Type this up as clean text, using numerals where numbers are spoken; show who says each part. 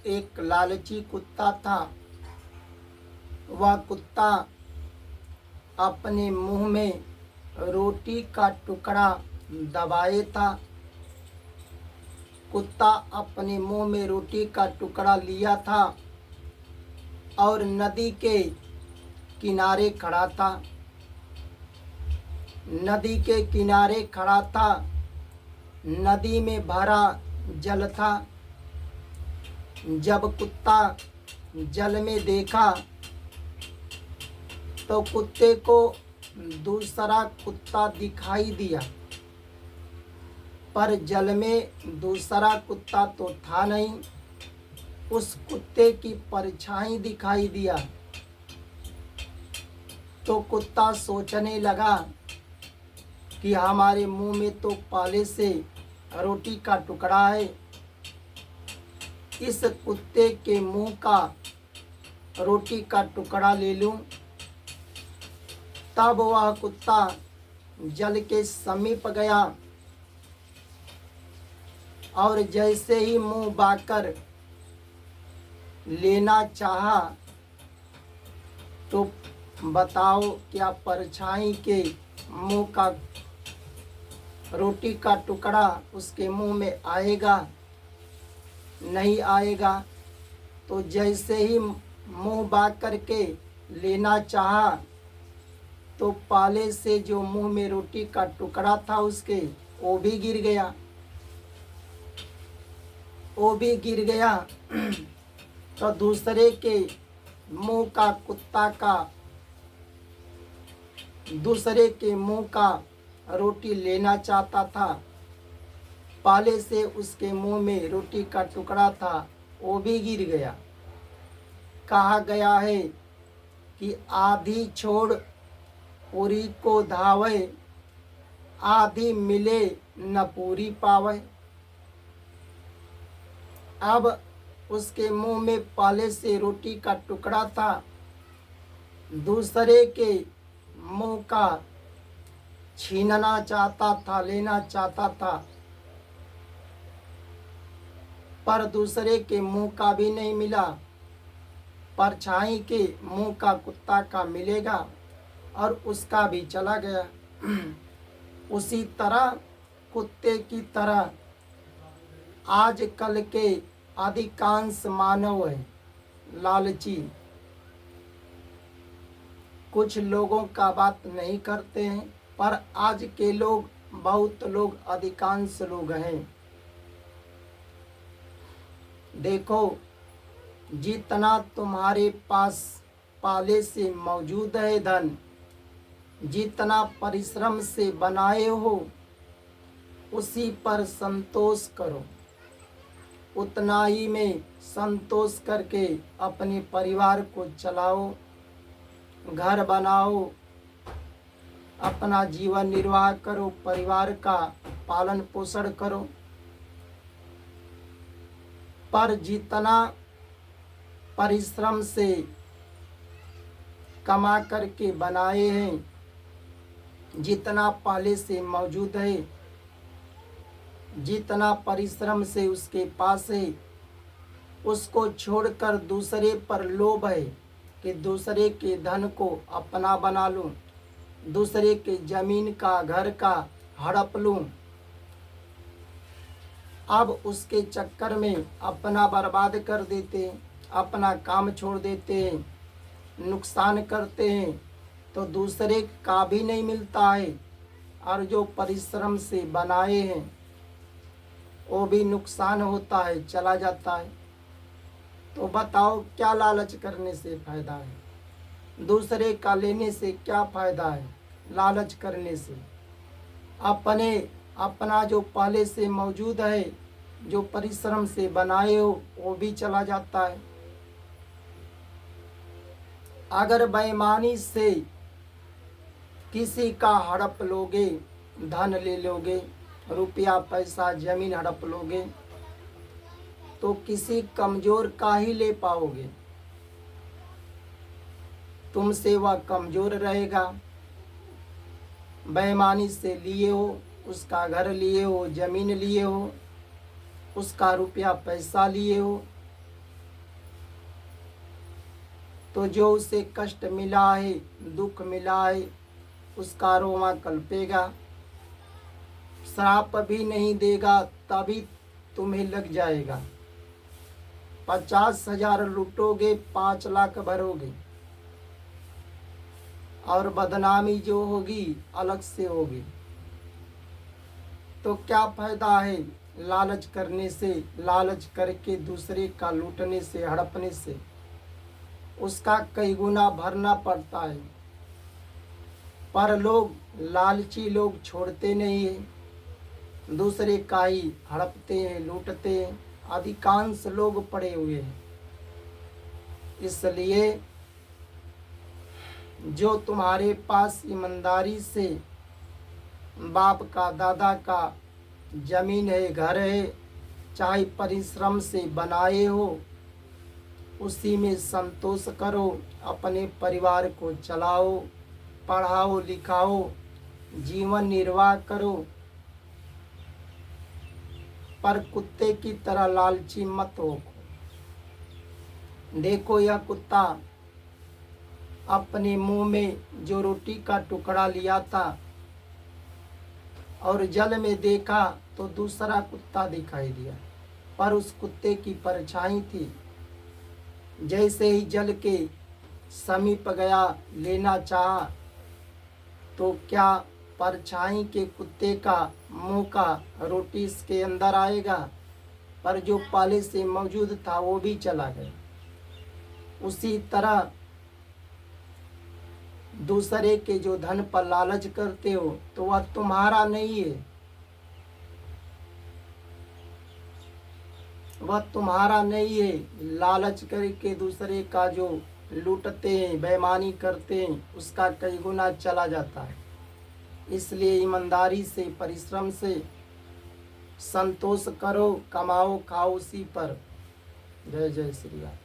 Speaker 1: एक लालची कुत्ता था। वह कुत्ता अपने मुंह में रोटी का टुकड़ा दबाए था। कुत्ता अपने मुंह में रोटी का टुकड़ा लिया था और नदी के किनारे खड़ा था। नदी के किनारे खड़ा था। नदी में भरा जल था। जब कुत्ता जल में देखा तो कुत्ते को दूसरा कुत्ता दिखाई दिया, पर जल में दूसरा कुत्ता तो था नहीं। उस कुत्ते की परछाई दिखाई दिया तो कुत्ता सोचने लगा कि हमारे मुंह में तो पहले से रोटी का टुकड़ा है, इस कुत्ते के मुंह का रोटी का टुकड़ा ले लूं। तब वह कुत्ता जल के समीप गया और जैसे ही मुंह बाकर लेना चाहा तो बताओ क्या परछाई के मुंह का रोटी का टुकड़ा उसके मुंह में आएगा? नहीं आएगा। तो जैसे ही मुंह बाक करके लेना चाहा तो पहले से जो मुंह में रोटी का टुकड़ा था उसके वो भी गिर गया। वो भी गिर गया। तो दूसरे के मुंह का कुत्ता का दूसरे के मुंह का रोटी लेना चाहता था। पहले से उसके मुंह में रोटी का टुकड़ा था, वो भी गिर गया। कहा गया है कि आधी छोड़ पूरी को धावे, आधी मिले न पूरी पावे। अब उसके मुंह में पहले से रोटी का टुकड़ा था, दूसरे के मुंह का छीनना चाहता था, लेना चाहता था, पर दूसरे के मुंह का भी नहीं मिला। परछाई के मुंह का कुत्ता का मिलेगा और उसका भी चला गया। उसी तरह कुत्ते की तरह आजकल के अधिकांश मानव है लालची। कुछ लोगों का बात नहीं करते हैं, पर आज के लोग, बहुत लोग, अधिकांश लोग हैं। देखो, जितना तुम्हारे पास पहले से मौजूद है धन, जितना परिश्रम से बनाए हो, उसी पर संतोष करो। उतना ही में संतोष करके अपने परिवार को चलाओ, घर बनाओ, अपना जीवन निर्वाह करो, परिवार का पालन पोषण करो। पर जितना परिश्रम से कमा करके बनाए हैं, जितना पहले से मौजूद है, जितना परिश्रम से उसके पास है, उसको छोड़कर दूसरे पर लोभ है कि दूसरे के धन को अपना बना लूं, दूसरे के जमीन का, घर का हड़प लूं। अब उसके चक्कर में अपना बर्बाद कर देते हैं, अपना काम छोड़ देते हैं, नुकसान करते हैं, तो दूसरे का भी नहीं मिलता है, और जो परिश्रम से बनाए हैं वो भी नुकसान होता है, चला जाता है। तो बताओ क्या लालच करने से फायदा है? दूसरे का लेने से क्या फायदा है? लालच करने से अपना जो पहले से मौजूद है, जो परिश्रम से बनाए हो, वो भी चला जाता है। अगर बेईमानी से किसी का हड़प लोगे, धन ले लोगे, रुपया पैसा जमीन हड़प लोगे, तो किसी कमजोर का ही ले पाओगे। तुमसे वह कमजोर रहेगा। बेईमानी से लिए हो, उसका घर लिए हो, जमीन लिए हो, उसका रुपया पैसा लिए हो, तो जो उसे कष्ट मिला है, दुख मिला है, उसका रोमा कल्पेगा। श्राप भी नहीं देगा तभी तुम्हें लग जाएगा। 50,000 लूटोगे, 5 लाख भरोगे, और बदनामी जो होगी अलग से होगी। तो क्या फायदा है लालच करने से? लालच करके दूसरे का लूटने से, हड़पने से उसका कई गुना भरना पड़ता है। पर लोग, लालची लोग छोड़ते नहीं है, दूसरे का ही हड़पते हैं, लूटते हैं। अधिकांश लोग पड़े हुए हैं। इसलिए जो तुम्हारे पास ईमानदारी से बाप का, दादा का जमीन है, घर है, चाहे परिश्रम से बनाए हो, उसी में संतोष करो, अपने परिवार को चलाओ, पढ़ाओ लिखाओ, जीवन निर्वाह करो। पर कुत्ते की तरह लालची मत हो। देखो, यह कुत्ता अपने मुंह में जो रोटी का टुकड़ा लिया था और जल में देखा तो दूसरा कुत्ता दिखाई दिया, पर उस कुत्ते की परछाई थी। जैसे ही जल के समीप गया, लेना चाहा, तो क्या परछाई के कुत्ते का मुंह का रोटी इसके अंदर आएगा? पर जो पहले से मौजूद था वो भी चला गया। उसी तरह दूसरे के जो धन पर लालच करते हो तो वह तुम्हारा नहीं है, वह तुम्हारा नहीं है। लालच करके दूसरे का जो लूटते हैं, बेईमानी करते हैं, उसका कई गुना चला जाता है। इसलिए ईमानदारी से, परिश्रम से संतोष करो, कमाओ खाओ उसी पर। जय जय श्री राम।